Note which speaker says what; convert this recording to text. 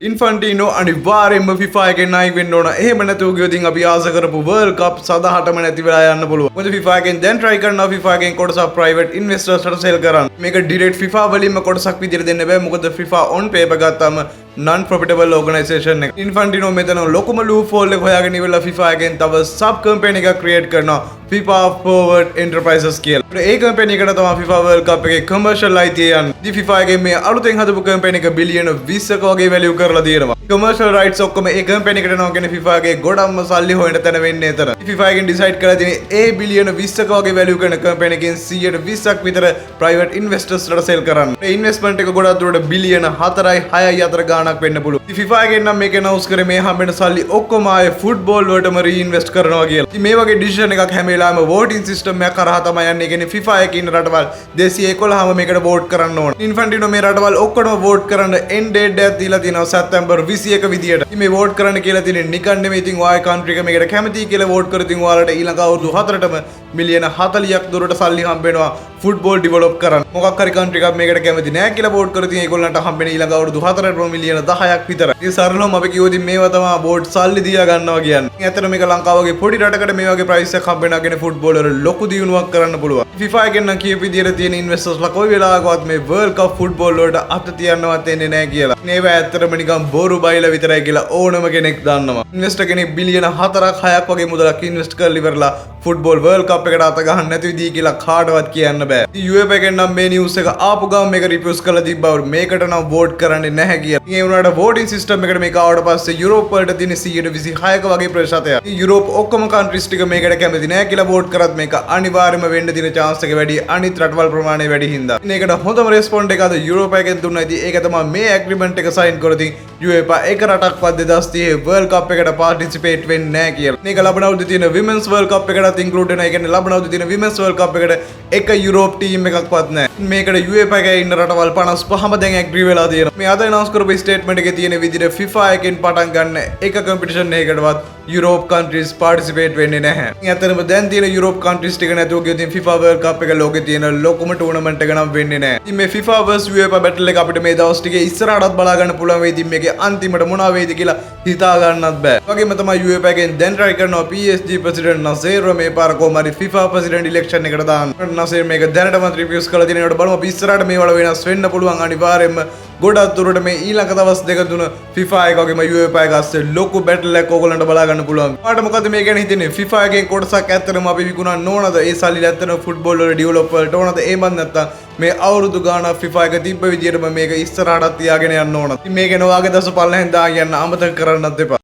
Speaker 1: ඉන්ෆන්ටිනෝ අනිවාර්යෙන්ම FIFA එකෙන් අයින් වෙන්න ඕන. එහෙම නැතුව ගියොත් ඉතින් අපි ආස කරපු World Cup සදාටම නැති වෙලා යන්න පුළුවන්. මොකද FIFA එකෙන් දැන් try කරනවා FIFA එකෙන් කොටසක් private investors ට sell කරන්න. මේක direct FIFA වලින්ම කොටසක් විදිහට දෙන්න බෑ. මොකද FIFA on paper ගත්තාම non profitable organisation එක. ඉන්ෆන්ටිනෝ මෙතන ලොකුම loophole එක හොයාගෙන ඉවරලා FIFA එකෙන් තව sub company එකක් create කරනවා. FIFA Forward Enterprises කියලා. ඒ company එකට තමයි FIFA World Cup එකේ commercial අයිතිය යන්නේ. ඉතින් FIFA එකේ මේ අලුතෙන් හදපු company එක බිලියන 20ක වගේ value කරලා තියෙනවා. commercial rights ඔක්කොම ඒ company එකට යනවා කියන්නේ FIFA එකේ ගොඩක්ම සල්ලි හොයන්න තැන වෙන්නේ එතන. FIFA එකෙන් decide කරලා තියෙන්නේ ඒ බිලියන 20ක වගේ value කරන company එකෙන් 120ක් විතර private investors ට sell කරන්න. ඒ investment එක ගොඩක් දුරට බිලියන 4යි 6යි අතර ගාණක් වෙන්න පුළුවන්. ඉතින් FIFA එකෙන් නම් මේක announce කරේ මේ හම්බෙන සල්ලි ඔක්කොම ආයේ football වලටම reinvest කරනවා කියලා. ඉතින් මේ වගේ decision එකක් හැම වෙලාවෙම voting system එකක් කරා තමයි යන්නේ. ඒ කියන්නේ FIFA එකේ ඉන්න රටවල් 211ම මේකට vote කරන්න ඕන. ඉන්ෆන්ටිනෝ මේ රටවල් ඔක්කොම vote කරන්න end date එකක් දීලා තියෙනවා සැප්තැම්බර් 21 විදියට. ඉතින් මේ vote කරන්න කියලා තියෙන්නේ නිකන් නෙමෙයි. ඉතින් ඔය country එක මේකට කැමතියි කියලා vote කර ඉතින් ඔයාලට ඊළඟ අවුරුදු 4ටම මිලියන 40ක් දුරට සල්ලි හම්බ වෙනවා ෆුට්බෝල් ඩිවෙලොප් කරන්න. මොකක් හරි country එකක් මේකට කැමති නැහැ කියලා vote කර ඉතින් ඒගොල්ලන්ට හම්බෙන ඊළඟ අවුරුදු 4ටම මිලියන 10ක් විතර. ඉතින් සරලවම අපි කිව්වොත් මේවා තමයි vote සල්ලි දීලා ගන්නවා කියන්නේ. ඉතින් ඇත්තට මේක ලංකාව වගේ පොඩි රටකට මේ වගේ price එකක් හම්බ වෙනාගෙන ෆුට්බෝල් වල ලොකු දියුණුවක් කරන්න පුළුවන්. FIFA එකෙන් නම් කියපු විදියට තියෙන investors ලා කොයි වෙලාවකවත් මේ World Cup football වලට අත තියන්නවත් එන්නේ නැහැ කියලා. මේවා ඇත්තටම නිකන් බොරු බයිලා විතරයි කියලා ඕනම කෙනෙක් දන්නවා. ඉන්වෙස්ටර් කෙනෙක් බිලියන 4ක් 6ක් වගේ මුදලක් ඉන්වෙස්ට් කරලා ඉවරලා ෆුට්බෝල් World Cup එකට අත ගහන්න නැති විදිහ කියලා කාටවත් කියන්න බෑ. ඉතින් UEFA එකෙන් නම් මේ නිවුස් එක ආපු ගමන් මේක රිපෝස් කරලා තිබ්බා මේකට නම් vote කරන්නේ නැහැ කියලා. ඉතින් ඒ වුණාට voting system එකට මේක ආවට පස්සේ යුරෝප් වලට තියෙන 126ක වගේ ප්‍රතිශතයක්. ඉතින් යුරෝප් ඔක්කොම countries ටික මේකට කැමති නැහැ කියලා vote කරත් මේක අනිවාර්යයෙන්ම වෙන්න තියෙන chance එක වැඩි. අනිත් රටවල් ප්‍රමාණය වැඩි හින්දා. ඉතින් ඒකට හොඳම response එක අද යුරෝප එකෙන් දුන්නා. ඉතින් ඒක තමයි මේ agreement එක sign කරලා ඉතින් UEFA එක රටක්වත් 2030 World Cup එකට participate වෙන්නේ නැහැ කියලා. මේක ලබන අවුරුද්දේ තියෙන Women's World Cup එකටත් include වෙනවා. ඒ කියන්නේ ලබන අවුරුද්දේ තියෙන Women's World Cup එකට එක යුරෝප් ටීම් එකක්වත් නැහැ. මේකට UEFA එකේ ඉන්න රටවල් 55ම දැන් agree වෙලා තියෙනවා. මේ අද announce කරපු statement එකේ තියෙන විදිහට FIFA එකෙන් පටන් ගන්න එක competition එකකටවත් යුරෝප් countries participate වෙන්නේ නැහැ. ඉතින් ඇත්තටම දැන් තියෙන යුරෝප් countries ටික නැතුව ගියොත් FIFA World Cup එක ලෝකේ තියෙන ලොකුම tournament එක නම් වෙන්නේ නැහැ. ඉතින් මේ FIFA vs UEFA battle එක අපිට මේ දවස් ටිකේ ඉස්සරහටත් බලා ගන්න පුළුවන් වෙයි. ඉතින් මේකේ අන්තිමට මොනවා වෙයිද කියලා හිතා ගන්නත් බෑ. වගේම තමයි UEFA එකෙන් දැන් try කරනවා PSG president Nasser මේ පාර කොහොම හරි FIFA president election එකට දාන්න. Nasser මේක දැනටමත් reviews කරලා තියෙනකොට බලමු අපි ඉස්සරහට මේ වල වෙනස් වෙන්න පුළුවන් අනිවාර්යයෙන්ම. ගොඩක් දුරට මේ ඊළඟ දවස් දෙක තුන FIFA එක වගේම UEFA එක අස්සේ ලොකු බැටල් එකක් ඕගොල්ලන්ට බලා ගන්න පුළුවන්. ඔයාලට මොකද මේ ගැන හිතෙන්නේ? FIFA එකේ කොටසක් ඇත්තටම අපි විකුණන්න ඕනද? ඒ සල්ලි ඇත්තටම ෆුට්බෝල් වල ඩෙවලොප් වලට ඕනද? එහෙමත් නැත්නම් මේ අවුරුදු ගානක් FIFA එක තිබ්බ විදියටම මේක ඉස්සරහට තියාගෙන යන්න ඕනද? ඉතින් මේක නෝවාගේ දස පල්ලෙන් දා කියන්න අමතක කරන්නත් එපා.